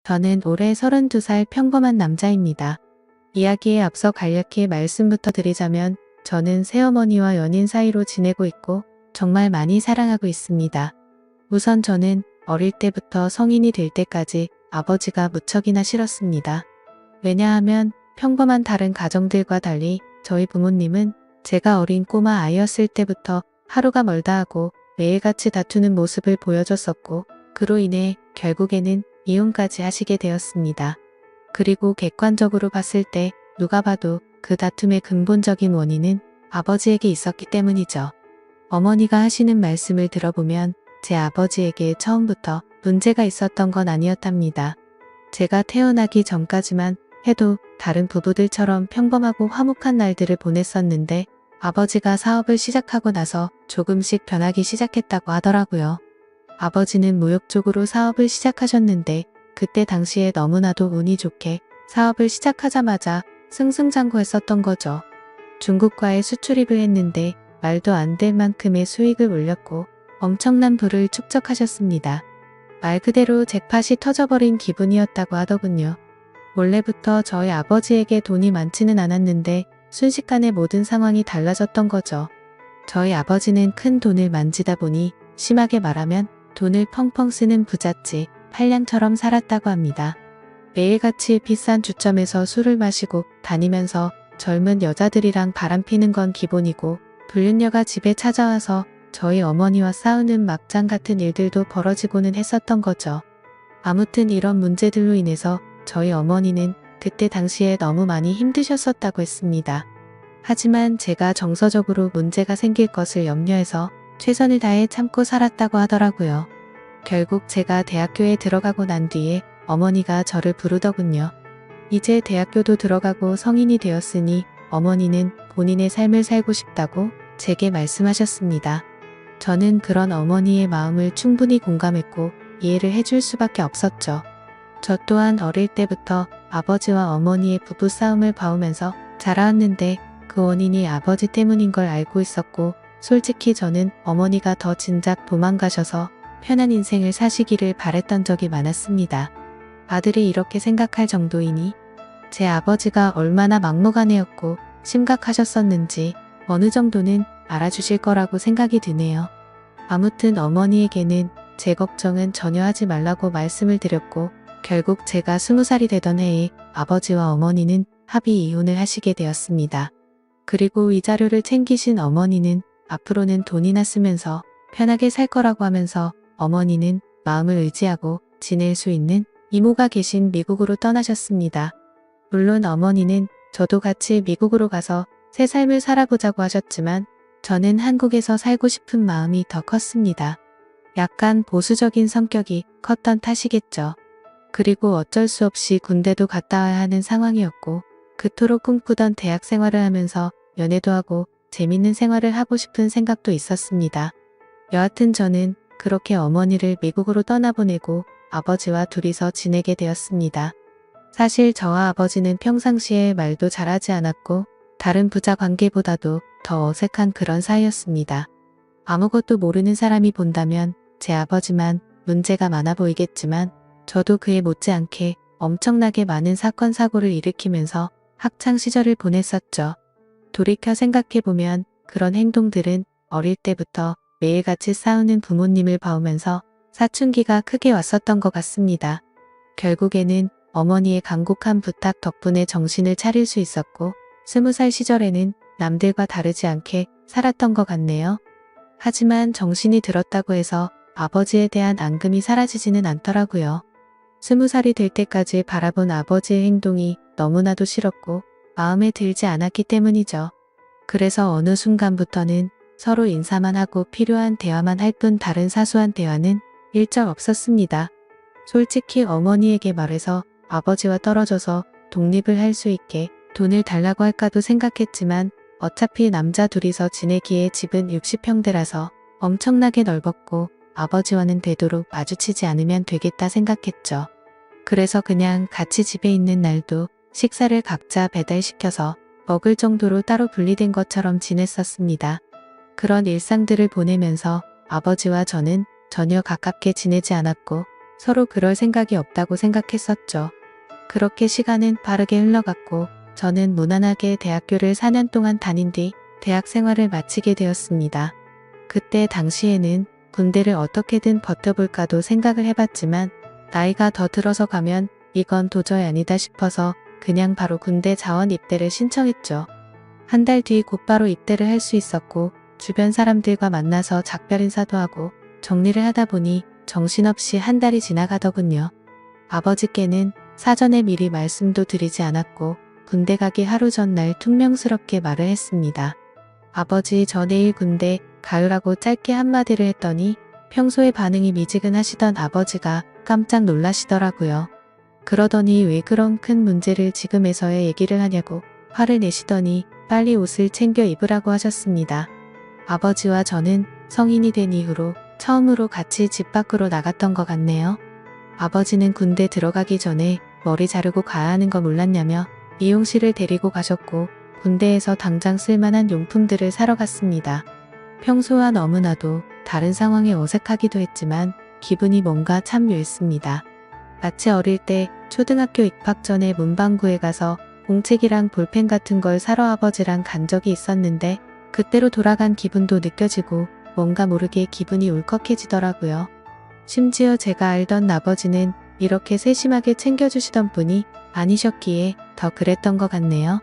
저는 올해 32살 평범한 남자입니다. 이야기에 앞서 간략히 말씀부터 드리자면 저는 새어머니와 연인 사이로 지내고 있고 정말 많이 사랑하고 있습니다. 우선 저는 어릴 때부터 성인이 될 때까지 아버지가 무척이나 싫었습니다. 왜냐하면 평범한 다른 가정들과 달리 저희 부모님은 제가 어린 꼬마 아이였을 때부터 하루가 멀다 하고 매일같이 다투는 모습을 보여줬었고 그로 인해 결국에는 이혼까지 하시게 되었습니다. 그리고 객관적으로 봤을 때 누가 봐도 그 다툼의 근본적인 원인은 아버지에게 있었기 때문이죠. 어머니가 하시는 말씀을 들어보면 제 아버지에게 처음부터 문제가 있었던 건 아니었답니다. 제가 태어나기 전까지만 해도 다른 부부들처럼 평범하고 화목한 날들을 보냈었는데 아버지가 사업을 시작하고 나서 조금씩 변하기 시작했다고 하더라고요. 아버지는 무역 쪽으로 사업을 시작하셨는데 그때 당시에 너무나도 운이 좋게 사업을 시작하자마자 승승장구했었던 거죠. 중국과의 수출입을 했는데 말도 안 될 만큼의 수익을 올렸고 엄청난 부를 축적하셨습니다. 말 그대로 잭팟이 터져버린 기분이었다고 하더군요. 원래부터 저희 아버지에게 돈이 많지는 않았는데 순식간에 모든 상황이 달라졌던 거죠. 저희 아버지는 큰 돈을 만지다 보니 심하게 말하면 돈을 펑펑 쓰는 부잣집 팔량처럼 살았다고 합니다. 매일같이 비싼 주점에서 술을 마시고 다니면서 젊은 여자들이랑 바람피는 건 기본이고 불륜녀가 집에 찾아와서 저희 어머니와 싸우는 막장 같은 일들도 벌어지고는 했었던 거죠. 아무튼 이런 문제들로 인해서 저희 어머니는 그때 당시에 너무 많이 힘드셨었다고 했습니다. 하지만 제가 정서적으로 문제가 생길 것을 염려해서 최선을 다해 참고 살았다고 하더라고요. 결국 제가 대학교에 들어가고 난 뒤에 어머니가 저를 부르더군요. 이제 대학교도 들어가고 성인이 되었으니 어머니는 본인의 삶을 살고 싶다고 제게 말씀하셨습니다. 저는 그런 어머니의 마음을 충분히 공감했고 이해를 해줄 수밖에 없었죠. 저 또한 어릴 때부터 아버지와 어머니의 부부싸움을 봐오면서 자라왔는데 그 원인이 아버지 때문인 걸 알고 있었고 솔직히 저는 어머니가 더 진작 도망가셔서 편한 인생을 사시기를 바랬던 적이 많았습니다. 아들이 이렇게 생각할 정도이니 제 아버지가 얼마나 막무가내였고 심각하셨었는지 어느 정도는 알아주실 거라고 생각이 드네요. 아무튼 어머니에게는 제 걱정은 전혀 하지 말라고 말씀을 드렸고 결국 제가 20살이 되던 해에 아버지와 어머니는 합의 이혼을 하시게 되었습니다. 그리고 위자료를 챙기신 어머니는 앞으로는 돈이나 쓰면서 편하게 살 거라고 하면서 어머니는 마음을 의지하고 지낼 수 있는 이모가 계신 미국으로 떠나셨습니다. 물론 어머니는 저도 같이 미국으로 가서 새 삶을 살아보자고 하셨지만 저는 한국에서 살고 싶은 마음이 더 컸습니다. 약간 보수적인 성격이 컸던 탓이겠죠. 그리고 어쩔 수 없이 군대도 갔다 와야 하는 상황이었고 그토록 꿈꾸던 대학 생활을 하면서 연애도 하고 재밌는 생활을 하고 싶은 생각도 있었습니다. 여하튼 저는 그렇게 어머니를 미국으로 떠나보내고 아버지와 둘이서 지내게 되었습니다. 사실 저와 아버지는 평상시에 말도 잘하지 않았고 다른 부자 관계보다도 더 어색한 그런 사이였습니다. 아무것도 모르는 사람이 본다면 제 아버지만 문제가 많아 보이겠지만 저도 그에 못지않게 엄청나게 많은 사건 사고를 일으키면서 학창 시절을 보냈었죠. 돌이켜 생각해보면 그런 행동들은 어릴 때부터 매일같이 싸우는 부모님을 봐오면서 사춘기가 크게 왔었던 것 같습니다. 결국에는 어머니의 간곡한 부탁 덕분에 정신을 차릴 수 있었고 20살 시절에는 남들과 다르지 않게 살았던 것 같네요. 하지만 정신이 들었다고 해서 아버지에 대한 앙금이 사라지지는 않더라고요. 20살이 될 때까지 바라본 아버지의 행동이 너무나도 싫었고 마음에 들지 않았기 때문이죠. 그래서 어느 순간부터는 서로 인사만 하고 필요한 대화만 할 뿐 다른 사소한 대화는 일절 없었습니다. 솔직히 어머니에게 말해서 아버지와 떨어져서 독립을 할 수 있게 돈을 달라고 할까도 생각했지만 어차피 남자 둘이서 지내기에 집은 60평대라서 엄청나게 넓었고 아버지와는 되도록 마주치지 않으면 되겠다 생각했죠. 그래서 그냥 같이 집에 있는 날도 식사를 각자 배달시켜서 먹을 정도로 따로 분리된 것처럼 지냈었습니다. 그런 일상들을 보내면서 아버지와 저는 전혀 가깝게 지내지 않았고 서로 그럴 생각이 없다고 생각했었죠. 그렇게 시간은 빠르게 흘러갔고 저는 무난하게 대학교를 4년 동안 다닌 뒤 대학 생활을 마치게 되었습니다. 그때 당시에는 군대를 어떻게든 버텨볼까도 생각을 해봤지만 나이가 더 들어서 가면 이건 도저히 아니다 싶어서 그냥 바로 군대 자원 입대를 신청했죠. 한 달 뒤 곧바로 입대를 할 수 있었고 주변 사람들과 만나서 작별 인사도 하고 정리를 하다 보니 정신없이 한 달이 지나가더군요. 아버지께는 사전에 미리 말씀도 드리지 않았고 군대 가기 하루 전날 퉁명스럽게 말을 했습니다. 아버지 저 내일 군대 가요라고 짧게 한마디를 했더니 평소에 반응이 미지근하시던 아버지가 깜짝 놀라시더라고요. 그러더니 왜 그런 큰 문제를 지금에서야 얘기를 하냐고 화를 내시더니 빨리 옷을 챙겨 입으라고 하셨습니다. 아버지와 저는 성인이 된 이후로 처음으로 같이 집 밖으로 나갔던 것 같네요. 아버지는 군대 들어가기 전에 머리 자르고 가야 하는 거 몰랐냐며 미용실을 데리고 가셨고 군대에서 당장 쓸만한 용품들을 사러 갔습니다. 평소와 너무나도 다른 상황에 어색하기도 했지만 기분이 뭔가 참 묘했습니다. 마치 어릴 때 초등학교 입학 전에 문방구에 가서 공책이랑 볼펜 같은 걸 사러 아버지랑 간 적이 있었는데 그때로 돌아간 기분도 느껴지고 뭔가 모르게 기분이 울컥해지더라고요. 심지어 제가 알던 아버지는 이렇게 세심하게 챙겨주시던 분이 아니셨기에 더 그랬던 것 같네요.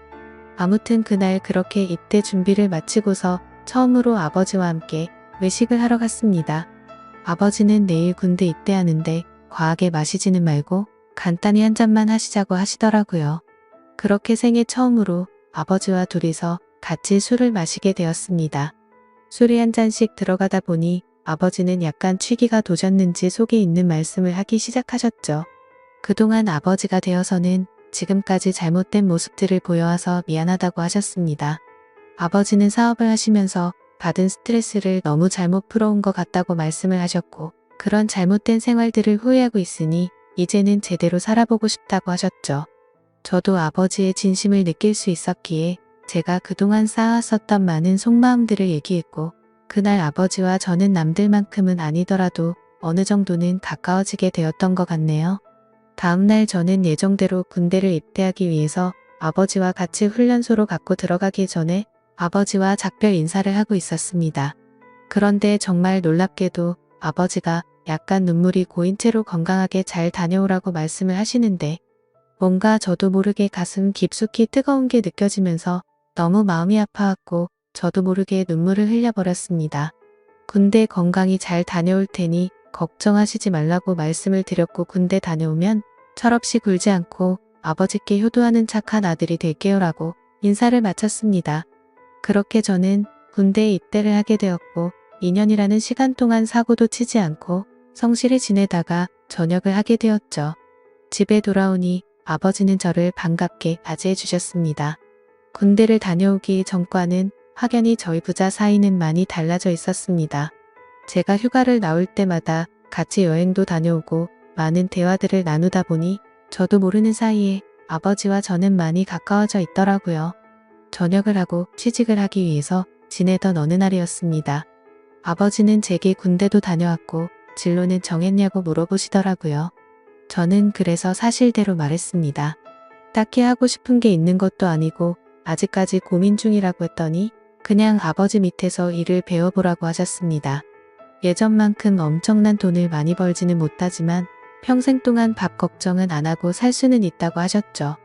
아무튼 그날 그렇게 입대 준비를 마치고서 처음으로 아버지와 함께 외식을 하러 갔습니다. 아버지는 내일 군대 입대하는데 과하게 마시지는 말고 간단히 한 잔만 하시자고 하시더라고요. 그렇게 생애 처음으로 아버지와 둘이서 같이 술을 마시게 되었습니다. 술이 한 잔씩 들어가다 보니 아버지는 약간 취기가 도셨는지 속에 있는 말씀을 하기 시작하셨죠. 그동안 아버지가 되어서는 지금까지 잘못된 모습들을 보여와서 미안하다고 하셨습니다. 아버지는 사업을 하시면서 받은 스트레스를 너무 잘못 풀어온 것 같다고 말씀을 하셨고 그런 잘못된 생활들을 후회하고 있으니 이제는 제대로 살아보고 싶다고 하셨죠. 저도 아버지의 진심을 느낄 수 있었기에 제가 그동안 쌓아왔었던 많은 속마음들을 얘기했고 그날 아버지와 저는 남들만큼은 아니더라도 어느 정도는 가까워지게 되었던 것 같네요. 다음날 저는 예정대로 군대를 입대하기 위해서 아버지와 같이 훈련소로 갖고 들어가기 전에 아버지와 작별 인사를 하고 있었습니다. 그런데 정말 놀랍게도 아버지가 약간 눈물이 고인 채로 건강하게 잘 다녀오라고 말씀을 하시는데 뭔가 저도 모르게 가슴 깊숙이 뜨거운 게 느껴지면서 너무 마음이 아파왔고 저도 모르게 눈물을 흘려버렸습니다. 군대 건강히 잘 다녀올 테니 걱정하시지 말라고 말씀을 드렸고 군대 다녀오면 철없이 굴지 않고 아버지께 효도하는 착한 아들이 될게요라고 인사를 마쳤습니다. 그렇게 저는 군대에 입대를 하게 되었고 2년이라는 시간 동안 사고도 치지 않고 성실히 지내다가 전역을 하게 되었죠. 집에 돌아오니 아버지는 저를 반갑게 맞이해 주셨습니다. 군대를 다녀오기 전과는 확연히 저희 부자 사이는 많이 달라져 있었습니다. 제가 휴가를 나올 때마다 같이 여행도 다녀오고 많은 대화들을 나누다 보니 저도 모르는 사이에 아버지와 저는 많이 가까워져 있더라고요. 전역을 하고 취직을 하기 위해서 지내던 어느 날이었습니다. 아버지는 제게 군대도 다녀왔고 진로는 정했냐고 물어보시더라고요. 저는 그래서 사실대로 말했습니다. 딱히 하고 싶은 게 있는 것도 아니고 아직까지 고민 중이라고 했더니 그냥 아버지 밑에서 일을 배워보라고 하셨습니다. 예전만큼 엄청난 돈을 많이 벌지는 못하지만 평생 동안 밥 걱정은 안 하고 살 수는 있다고 하셨죠.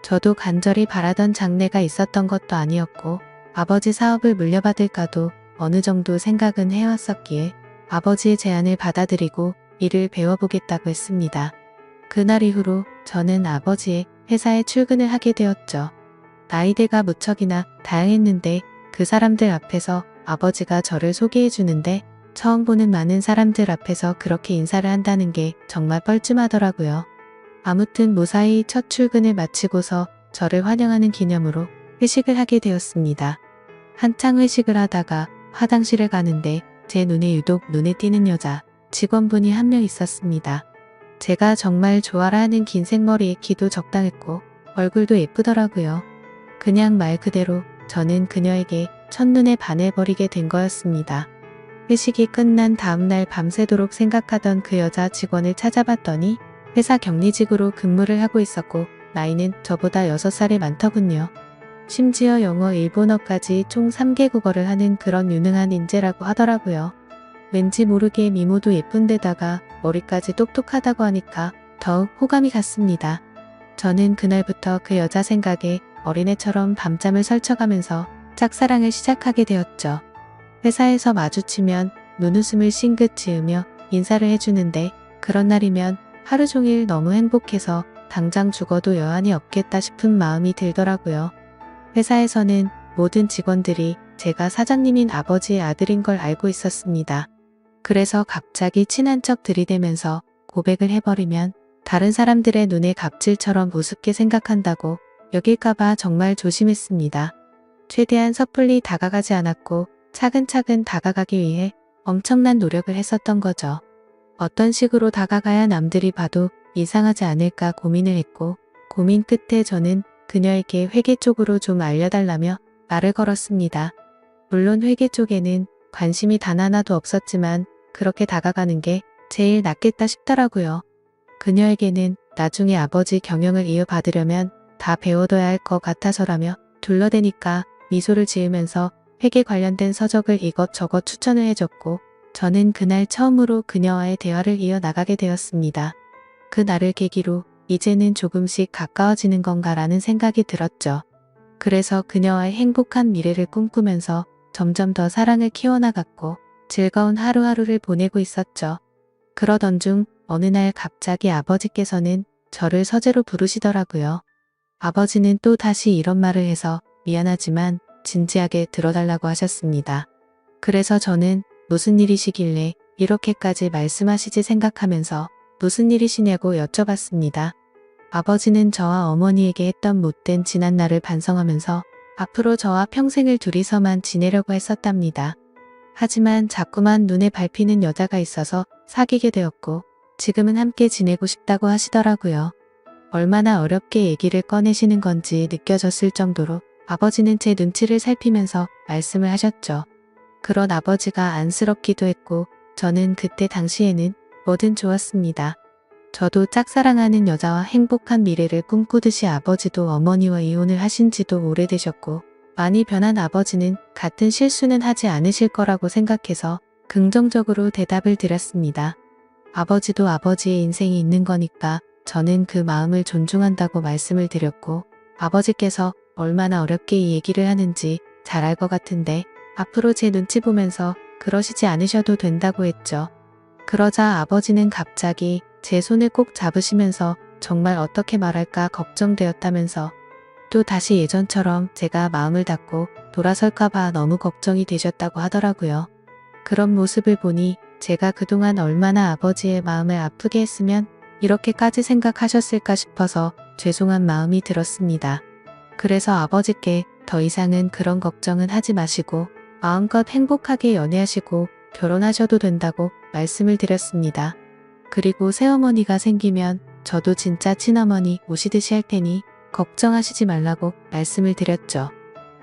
저도 간절히 바라던 장래가 있었던 것도 아니었고 아버지 사업을 물려받을까도 어느 정도 생각은 해왔었기에 아버지의 제안을 받아들이고 일을 배워보겠다고 했습니다. 그날 이후로 저는 아버지의 회사에 출근을 하게 되었죠. 나이대가 무척이나 다양했는데 그 사람들 앞에서 아버지가 저를 소개해 주는데 처음 보는 많은 사람들 앞에서 그렇게 인사를 한다는 게 정말 뻘쭘하더라고요. 아무튼 무사히 첫 출근을 마치고서 저를 환영하는 기념으로 회식을 하게 되었습니다. 한창 회식을 하다가 화장실을 가는데 제 눈에 유독 눈에 띄는 여자 직원분이 한 명 있었습니다. 제가 정말 좋아라 하는 긴 생머리에 키도 적당했고 얼굴도 예쁘더라고요. 그냥 말 그대로 저는 그녀에게 첫눈에 반해버리게 된 거였습니다. 회식이 끝난 다음날 밤새도록 생각하던 그 여자 직원을 찾아봤더니 회사 격리직으로 근무를 하고 있었고 나이는 저보다 6살이 많더군요. 심지어 영어, 일본어까지 총 3개 국어를 하는 그런 유능한 인재라고 하더라고요. 왠지 모르게 미모도 예쁜데다가 머리까지 똑똑하다고 하니까 더욱 호감이 갔습니다. 저는 그날부터 그 여자 생각에 어린애처럼 밤잠을 설쳐가면서 짝사랑을 시작하게 되었죠. 회사에서 마주치면 눈웃음을 싱긋 지으며 인사를 해주는데 그런 날이면 하루 종일 너무 행복해서 당장 죽어도 여한이 없겠다 싶은 마음이 들더라고요. 회사에서는 모든 직원들이 제가 사장님인 아버지의 아들인 걸 알고 있었습니다. 그래서 갑자기 친한 척 들이대면서 고백을 해버리면 다른 사람들의 눈에 갑질처럼 우습게 생각한다고 여길까봐 정말 조심했습니다. 최대한 섣불리 다가가지 않았고 차근차근 다가가기 위해 엄청난 노력을 했었던 거죠. 어떤 식으로 다가가야 남들이 봐도 이상하지 않을까 고민을 했고 고민 끝에 저는 그녀에게 회계 쪽으로 좀 알려달라며 말을 걸었습니다. 물론 회계 쪽에는 관심이 단 하나도 없었지만 그렇게 다가가는 게 제일 낫겠다 싶더라고요. 그녀에게는 나중에 아버지 경영을 이어받으려면 다 배워둬야 할 것 같아서라며 둘러대니까 미소를 지으면서 회계 관련된 서적을 이것저것 추천을 해줬고 저는 그날 처음으로 그녀와의 대화를 이어나가게 되었습니다. 그 날을 계기로 이제는 조금씩 가까워지는 건가라는 생각이 들었죠. 그래서 그녀와의 행복한 미래를 꿈꾸면서 점점 더 사랑을 키워나갔고 즐거운 하루하루를 보내고 있었죠. 그러던 중 어느 날 갑자기 아버지께서는 저를 서재로 부르시더라고요. 아버지는 또 다시 이런 말을 해서 미안하지만 진지하게 들어달라고 하셨습니다. 그래서 저는 무슨 일이시길래 이렇게까지 말씀하시지 생각하면서 무슨 일이시냐고 여쭤봤습니다. 아버지는 저와 어머니에게 했던 못된 지난날을 반성하면서 앞으로 저와 평생을 둘이서만 지내려고 했었답니다. 하지만 자꾸만 눈에 밟히는 여자가 있어서 사귀게 되었고 지금은 함께 지내고 싶다고 하시더라고요. 얼마나 어렵게 얘기를 꺼내시는 건지 느껴졌을 정도로 아버지는 제 눈치를 살피면서 말씀을 하셨죠. 그런 아버지가 안쓰럽기도 했고 저는 그때 당시에는 뭐든 좋았습니다. 저도 짝사랑하는 여자와 행복한 미래를 꿈꾸듯이 아버지도 어머니와 이혼을 하신 지도 오래되셨고 많이 변한 아버지는 같은 실수는 하지 않으실 거라고 생각해서 긍정적으로 대답을 드렸습니다. 아버지도 아버지의 인생이 있는 거니까 저는 그 마음을 존중한다고 말씀을 드렸고 아버지께서 얼마나 어렵게 이 얘기를 하는지 잘 알 것 같은데 앞으로 제 눈치 보면서 그러시지 않으셔도 된다고 했죠. 그러자 아버지는 갑자기 제 손을 꼭 잡으시면서 정말 어떻게 말할까 걱정되었다면서 또 다시 예전처럼 제가 마음을 닫고 돌아설까봐 너무 걱정이 되셨다고 하더라고요. 그런 모습을 보니 제가 그동안 얼마나 아버지의 마음을 아프게 했으면 이렇게까지 생각하셨을까 싶어서 죄송한 마음이 들었습니다. 그래서 아버지께 더 이상은 그런 걱정은 하지 마시고 마음껏 행복하게 연애하시고 결혼하셔도 된다고 말씀을 드렸습니다. 그리고 새어머니가 생기면 저도 진짜 친어머니 모시듯이 할 테니 걱정하시지 말라고 말씀을 드렸죠.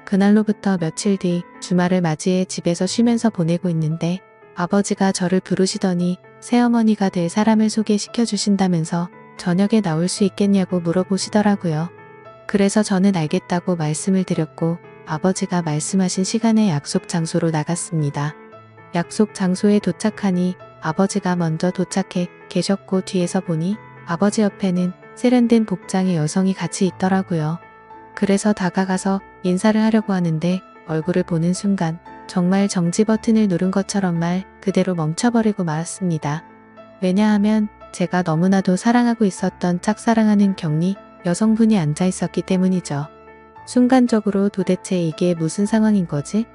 그날로부터 며칠 뒤 주말을 맞이해 집에서 쉬면서 보내고 있는데 아버지가 저를 부르시더니 새어머니가 될 사람을 소개시켜 주신다면서 저녁에 나올 수 있겠냐고 물어보시더라고요. 그래서 저는 알겠다고 말씀을 드렸고 아버지가 말씀하신 시간에 약속 장소로 나갔습니다. 약속 장소에 도착하니 아버지가 먼저 도착해 계셨고 뒤에서 보니 아버지 옆에는 세련된 복장의 여성이 같이 있더라고요. 그래서 다가가서 인사를 하려고 하는데 얼굴을 보는 순간 정말 정지 버튼을 누른 것처럼 말 그대로 멈춰버리고 말았습니다. 왜냐하면 제가 너무나도 사랑하고 있었던 짝사랑하는 격리 여성분이 앉아 있었기 때문이죠. 순간적으로 도대체 이게 무슨 상황인 거지?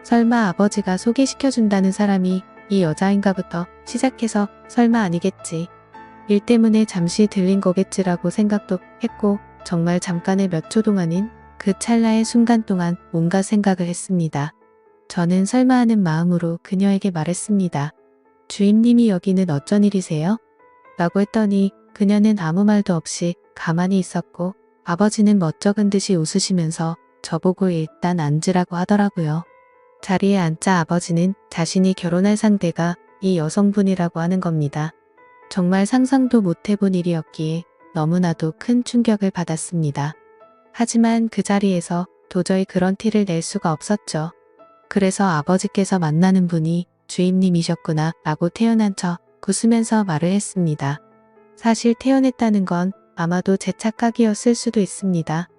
설마 아버지가 소개시켜준다는 사람이 이 여자인가부터 시작해서 설마 아니겠지. 일 때문에 잠시 들린 거겠지라고 생각도 했고 정말 잠깐의 몇 초 동안인 그 찰나의 순간 동안 온갖 생각을 했습니다. 저는 설마 하는 마음으로 그녀에게 말했습니다. 주임님이 여기는 어쩐 일이세요? 라고 했더니 그녀는 아무 말도 없이 가만히 있었고 아버지는 멋쩍은 듯이 웃으시면서 저보고 일단 앉으라고 하더라고요. 자리에 앉자 아버지는 자신이 결혼할 상대가 이 여성분이라고 하는 겁니다. 정말 상상도 못 해본 일이었기에 너무나도 큰 충격을 받았습니다. 하지만 그 자리에서 도저히 그런 티를 낼 수가 없었죠. 그래서 아버지께서 만나는 분이 주임님이셨구나 라고 태연한 척 웃으면서 말을 했습니다. 사실 태연했다는 건 아마도 제 착각이었을 수도 있습니다.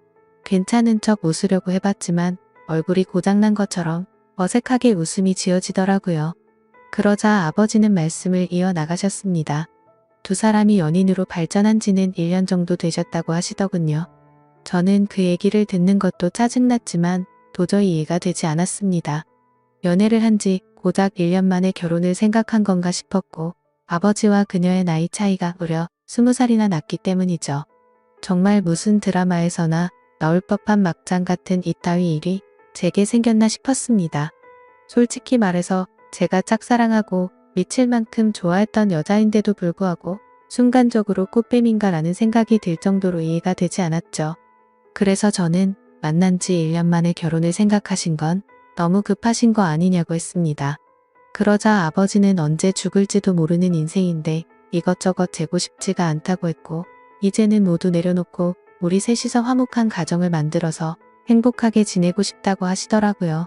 괜찮은 척 웃으려고 해봤지만 얼굴이 고장난 것처럼 어색하게 웃음이 지어지더라고요. 그러자 아버지는 말씀을 이어나가셨습니다. 두 사람이 연인으로 발전한 지는 1년 정도 되셨다고 하시더군요. 저는 그 얘기를 듣는 것도 짜증났지만 도저히 이해가 되지 않았습니다. 연애를 한 지 고작 1년 만에 결혼을 생각한 건가 싶었고 아버지와 그녀의 나이 차이가 무려 20살이나 났기 때문이죠. 정말 무슨 드라마에서나 나올 법한 막장 같은 이따위 일이 제게 생겼나 싶었습니다. 솔직히 말해서 제가 짝사랑하고 미칠 만큼 좋아했던 여자인데도 불구하고 순간적으로 꽃뱀인가라는 생각이 들 정도로 이해가 되지 않았죠. 그래서 저는 만난 지 1년 만에 결혼을 생각하신 건 너무 급하신 거 아니냐고 했습니다. 그러자 아버지는 언제 죽을지도 모르는 인생인데 이것저것 재고 싶지가 않다고 했고 이제는 모두 내려놓고 우리 셋이서 화목한 가정을 만들어서 행복하게 지내고 싶다고 하시더라고요.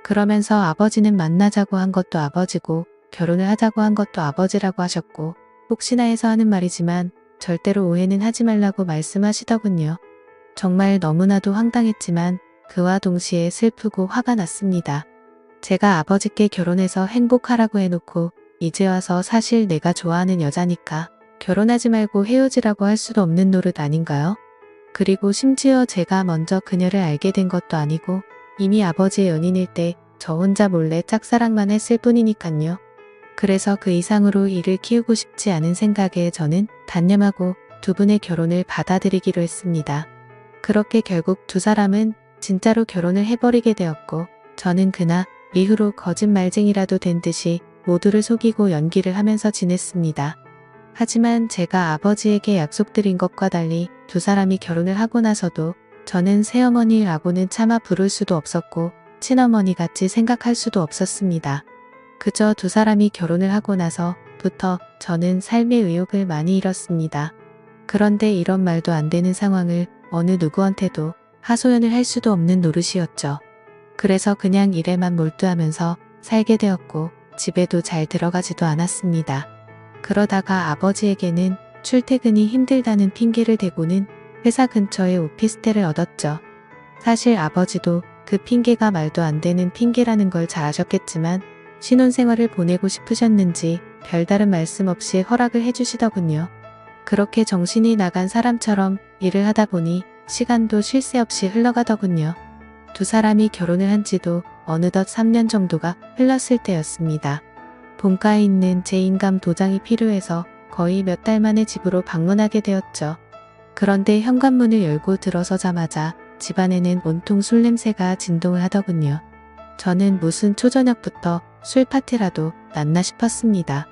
그러면서 아버지는 만나자고 한 것도 아버지고 결혼을 하자고 한 것도 아버지라고 하셨고 혹시나 해서 하는 말이지만 절대로 오해는 하지 말라고 말씀하시더군요. 정말 너무나도 황당했지만 그와 동시에 슬프고 화가 났습니다. 제가 아버지께 결혼해서 행복하라고 해놓고 이제 와서 사실 내가 좋아하는 여자니까 결혼하지 말고 헤어지라고 할 수도 없는 노릇 아닌가요? 그리고 심지어 제가 먼저 그녀를 알게 된 것도 아니고 이미 아버지의 연인일 때 저 혼자 몰래 짝사랑만 했을 뿐이니깐요. 그래서 그 이상으로 이를 키우고 싶지 않은 생각에 저는 단념하고 두 분의 결혼을 받아들이기로 했습니다. 그렇게 결국 두 사람은 진짜로 결혼을 해버리게 되었고 저는 그날 이후로 거짓말쟁이라도 된 듯이 모두를 속이고 연기를 하면서 지냈습니다. 하지만 제가 아버지에게 약속드린 것과 달리 두 사람이 결혼을 하고 나서도 저는 새어머니라고는 차마 부를 수도 없었고 친어머니 같이 생각할 수도 없었습니다. 그저 두 사람이 결혼을 하고 나서부터 저는 삶의 의욕을 많이 잃었습니다. 그런데 이런 말도 안 되는 상황을 어느 누구한테도 하소연을 할 수도 없는 노릇이었죠. 그래서 그냥 일에만 몰두하면서 살게 되었고 집에도 잘 들어가지도 않았습니다. 그러다가 아버지에게는 출퇴근이 힘들다는 핑계를 대고는 회사 근처에 오피스텔을 얻었죠. 사실 아버지도 그 핑계가 말도 안 되는 핑계라는 걸 잘 아셨겠지만 신혼생활을 보내고 싶으셨는지 별다른 말씀 없이 허락을 해주시더군요. 그렇게 정신이 나간 사람처럼 일을 하다 보니 시간도 쉴 새 없이 흘러가더군요. 두 사람이 결혼을 한 지도 어느덧 3년 정도가 흘렀을 때였습니다. 본가에 있는 제 인감 도장이 필요해서 거의 몇 달 만에 집으로 방문하게 되었죠. 그런데 현관문을 열고 들어서자마자 집안에는 온통 술 냄새가 진동을 하더군요. 저는 무슨 초저녁부터 술 파티라도 났나 싶었습니다.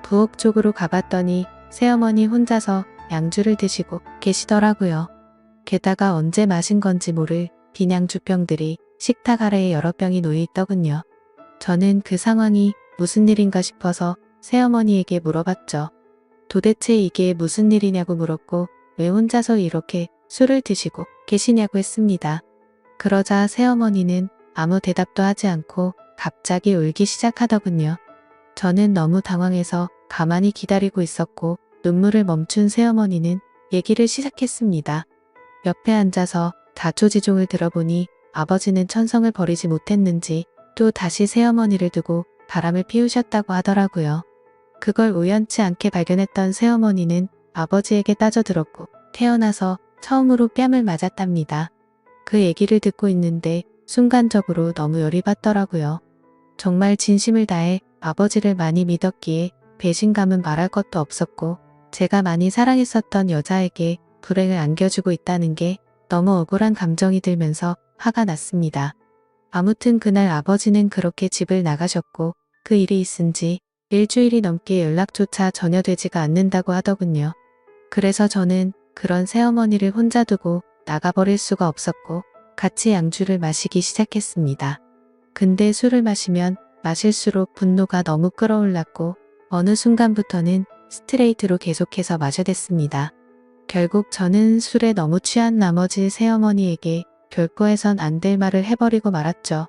부엌 쪽으로 가봤더니 새어머니 혼자서 양주를 드시고 계시더라고요. 게다가 언제 마신 건지 모를 빈 양주병들이 식탁 아래에 여러 병이 놓여 있더군요. 저는 그 상황이 무슨 일인가 싶어서 새어머니에게 물어봤죠. 도대체 이게 무슨 일이냐고 물었고 왜 혼자서 이렇게 술을 드시고 계시냐고 했습니다. 그러자 새어머니는 아무 대답도 하지 않고 갑자기 울기 시작하더군요. 저는 너무 당황해서 가만히 기다리고 있었고 눈물을 멈춘 새어머니는 얘기를 시작했습니다. 옆에 앉아서 자초지종을 들어보니 아버지는 천성을 버리지 못했는지 또 다시 새어머니를 두고 바람을 피우셨다고 하더라고요. 그걸 우연치 않게 발견했던 새어머니는 아버지에게 따져들었고 태어나서 처음으로 뺨을 맞았답니다. 그 얘기를 듣고 있는데 순간적으로 너무 열이 받더라고요. 정말 진심을 다해 아버지를 많이 믿었기에 배신감은 말할 것도 없었고 제가 많이 사랑했었던 여자에게 불행을 안겨주고 있다는 게 너무 억울한 감정이 들면서 화가 났습니다. 아무튼 그날 아버지는 그렇게 집을 나가셨고 그 일이 있은 지 일주일이 넘게 연락조차 전혀 되지가 않는다고 하더군요. 그래서 저는 그런 새어머니를 혼자 두고 나가버릴 수가 없었고 같이 양주를 마시기 시작했습니다. 근데 술을 마시면 마실수록 분노가 너무 끌어올랐고 어느 순간부터는 스트레이트로 계속해서 마셔댔습니다. 결국 저는 술에 너무 취한 나머지 새어머니에게 결코 해선 안 될 말을 해버리고 말았죠.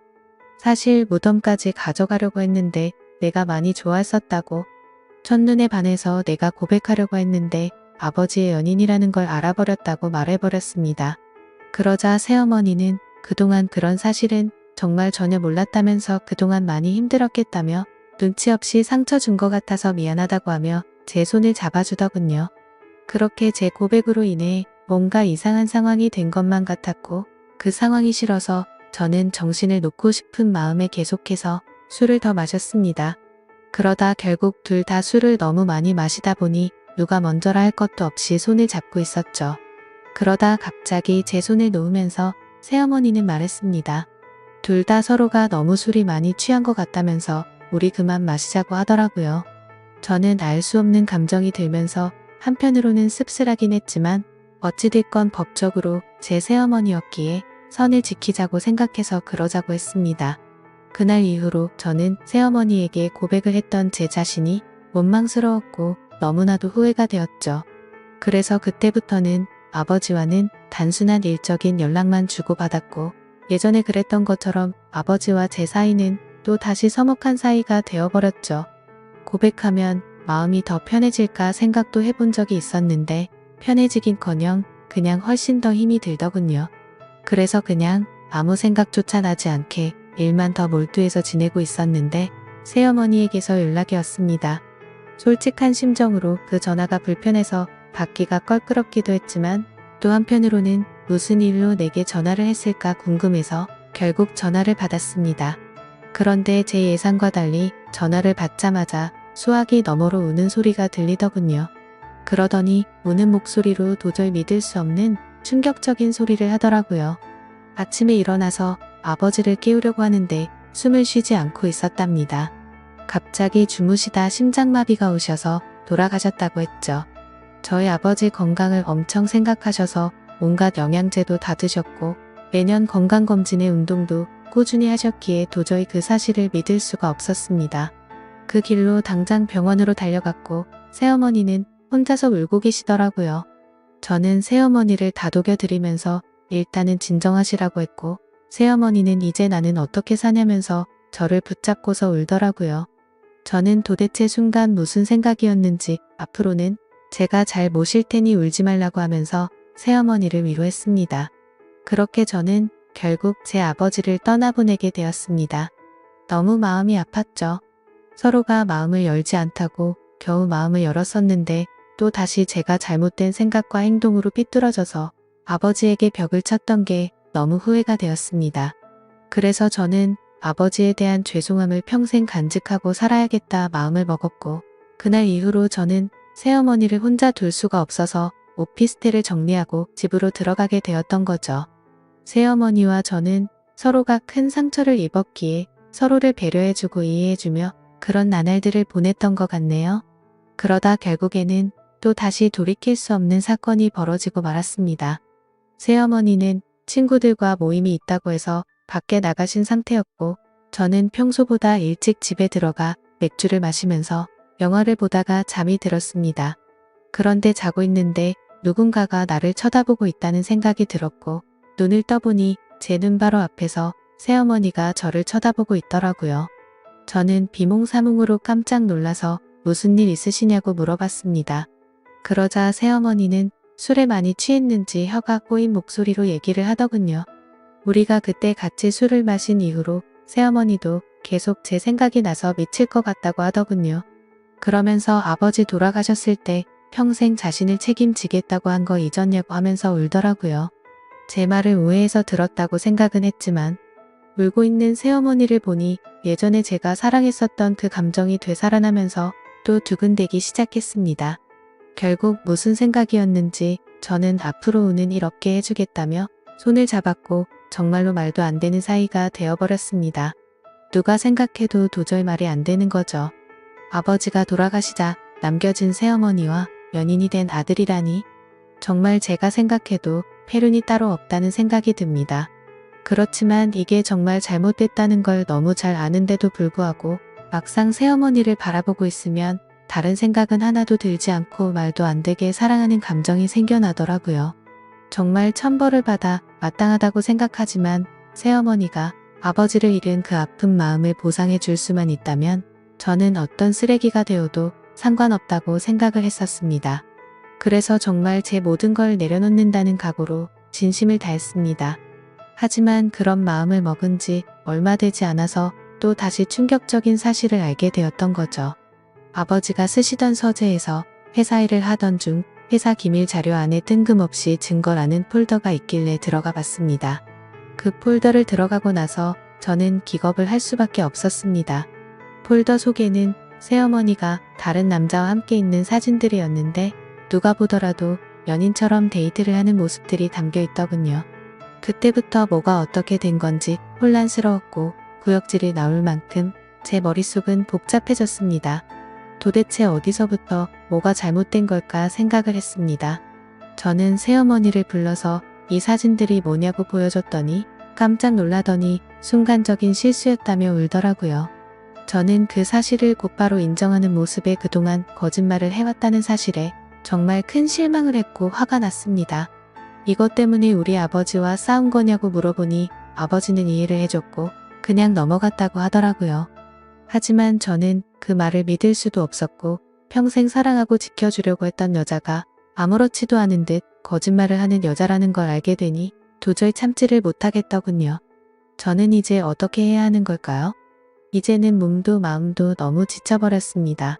사실 무덤까지 가져가려고 했는데 내가 많이 좋아했었다고. 첫눈에 반해서 내가 고백하려고 했는데 아버지의 연인이라는 걸 알아버렸다고 말해버렸습니다. 그러자 새어머니는 그동안 그런 사실은 정말 전혀 몰랐다면서 그동안 많이 힘들었겠다며 눈치 없이 상처 준 것 같아서 미안하다고 하며 제 손을 잡아주더군요. 그렇게 제 고백으로 인해 뭔가 이상한 상황이 된 것만 같았고 그 상황이 싫어서 저는 정신을 놓고 싶은 마음에 계속해서 술을 더 마셨습니다. 그러다 결국 둘 다 술을 너무 많이 마시다 보니 누가 먼저라 할 것도 없이 손을 잡고 있었죠. 그러다 갑자기 제 손을 놓으면서 새어머니는 말했습니다. 둘 다 서로가 너무 술이 많이 취한 것 같다면서 우리 그만 마시자고 하더라고요. 저는 알 수 없는 감정이 들면서 한편으로는 씁쓸하긴 했지만 어찌됐건 법적으로 제 새어머니였기에 선을 지키자고 생각해서 그러자고 했습니다. 그날 이후로 저는 새어머니에게 고백을 했던 제 자신이 원망스러웠고 너무나도 후회가 되었죠. 그래서 그때부터는 아버지와는 단순한 일적인 연락만 주고받았고 예전에 그랬던 것처럼 아버지와 제 사이는 또 다시 서먹한 사이가 되어버렸죠. 고백하면 마음이 더 편해질까 생각도 해본 적이 있었는데 편해지긴커녕 그냥 훨씬 더 힘이 들더군요. 그래서 그냥 아무 생각조차 나지 않게 일만 더 몰두해서 지내고 있었는데 새어머니에게서 연락이 왔습니다. 솔직한 심정으로 그 전화가 불편해서 받기가 껄끄럽기도 했지만 또 한편으로는 무슨 일로 내게 전화를 했을까 궁금해서 결국 전화를 받았습니다. 그런데 제 예상과 달리 전화를 받자마자 수화기 너머로 우는 소리가 들리더군요. 그러더니 우는 목소리로 도저히 믿을 수 없는 충격적인 소리를 하더라고요. 아침에 일어나서 아버지를 깨우려고 하는데 숨을 쉬지 않고 있었답니다. 갑자기 주무시다 심장마비가 오셔서 돌아가셨다고 했죠. 저희 아버지 건강을 엄청 생각하셔서 온갖 영양제도 다 드셨고 매년 건강검진에 운동도 꾸준히 하셨기에 도저히 그 사실을 믿을 수가 없었습니다. 그 길로 당장 병원으로 달려갔고 새어머니는 혼자서 울고 계시더라고요. 저는 새어머니를 다독여드리면서 일단은 진정하시라고 했고 새어머니는 이제 나는 어떻게 사냐면서 저를 붙잡고서 울더라고요. 저는 도대체 순간 무슨 생각이었는지 앞으로는 제가 잘 모실 테니 울지 말라고 하면서 새어머니를 위로했습니다. 그렇게 저는 결국 제 아버지를 떠나보내게 되었습니다. 너무 마음이 아팠죠. 서로가 마음을 열지 않다고 겨우 마음을 열었었는데 또 다시 제가 잘못된 생각과 행동으로 삐뚤어져서 아버지에게 벽을 쳤던 게 너무 후회가 되었습니다. 그래서 저는 아버지에 대한 죄송함을 평생 간직하고 살아야겠다 마음을 먹었고 그날 이후로 저는 새어머니를 혼자 둘 수가 없어서 오피스텔을 정리하고 집으로 들어가게 되었던 거죠. 새어머니와 저는 서로가 큰 상처를 입었기에 서로를 배려해주고 이해해주며 그런 나날들을 보냈던 것 같네요. 그러다 결국에는 또 다시 돌이킬 수 없는 사건이 벌어지고 말았습니다. 새어머니는 친구들과 모임이 있다고 해서 밖에 나가신 상태였고 저는 평소보다 일찍 집에 들어가 맥주를 마시면서 영화를 보다가 잠이 들었습니다. 그런데 자고 있는데 누군가가 나를 쳐다보고 있다는 생각이 들었고 눈을 떠보니 제 눈 바로 앞에서 새어머니가 저를 쳐다보고 있더라고요. 저는 비몽사몽으로 깜짝 놀라서 무슨 일 있으시냐고 물어봤습니다. 그러자 새어머니는 술에 많이 취했는지 혀가 꼬인 목소리로 얘기를 하더군요. 우리가 그때 같이 술을 마신 이후로 새어머니도 계속 제 생각이 나서 미칠 것 같다고 하더군요. 그러면서 아버지 돌아가셨을 때 평생 자신을 책임지겠다고 한 거 잊었냐고 하면서 울더라고요. 제 말을 오해해서 들었다고 생각은 했지만 울고 있는 새어머니를 보니 예전에 제가 사랑했었던 그 감정이 되살아나면서 또 두근대기 시작했습니다. 결국 무슨 생각이었는지 저는 앞으로 우는 일 없게 해주겠다며 손을 잡았고 정말로 말도 안 되는 사이가 되어버렸습니다. 누가 생각해도 도저히 말이 안 되는 거죠. 아버지가 돌아가시자 남겨진 새어머니와 연인이 된 아들이라니 정말 제가 생각해도 폐륜이 따로 없다는 생각이 듭니다. 그렇지만 이게 정말 잘못됐다는 걸 너무 잘 아는데도 불구하고 막상 새어머니를 바라보고 있으면 다른 생각은 하나도 들지 않고 말도 안 되게 사랑하는 감정이 생겨나더라고요. 정말 천벌을 받아 마땅하다고 생각하지만 새어머니가 아버지를 잃은 그 아픈 마음을 보상해 줄 수만 있다면 저는 어떤 쓰레기가 되어도 상관없다고 생각을 했었습니다. 그래서 정말 제 모든 걸 내려놓는다는 각오로 진심을 다했습니다. 하지만 그런 마음을 먹은 지 얼마 되지 않아서 또 다시 충격적인 사실을 알게 되었던 거죠. 아버지가 쓰시던 서재에서 회사 일을 하던 중 회사 기밀 자료 안에 뜬금없이 증거라는 폴더가 있길래 들어가 봤습니다. 그 폴더를 들어가고 나서 저는 기겁을 할 수밖에 없었습니다. 폴더 속에는 새어머니가 다른 남자와 함께 있는 사진들이었는데 누가 보더라도 연인처럼 데이트를 하는 모습들이 담겨 있더군요. 그때부터 뭐가 어떻게 된 건지 혼란스러웠고 구역질이 나올 만큼 제 머릿속은 복잡해졌습니다. 도대체 어디서부터 뭐가 잘못된 걸까 생각을 했습니다. 저는 새어머니를 불러서 이 사진들이 뭐냐고 보여줬더니 깜짝 놀라더니 순간적인 실수였다며 울더라고요. 저는 그 사실을 곧바로 인정하는 모습에 그동안 거짓말을 해왔다는 사실에 정말 큰 실망을 했고 화가 났습니다. 이것 때문에 우리 아버지와 싸운 거냐고 물어보니 아버지는 이해를 해줬고 그냥 넘어갔다고 하더라고요. 하지만 저는 그 말을 믿을 수도 없었고 평생 사랑하고 지켜주려고 했던 여자가 아무렇지도 않은 듯 거짓말을 하는 여자라는 걸 알게 되니 도저히 참지를 못하겠더군요. 저는 이제 어떻게 해야 하는 걸까요? 이제는 몸도 마음도 너무 지쳐버렸습니다.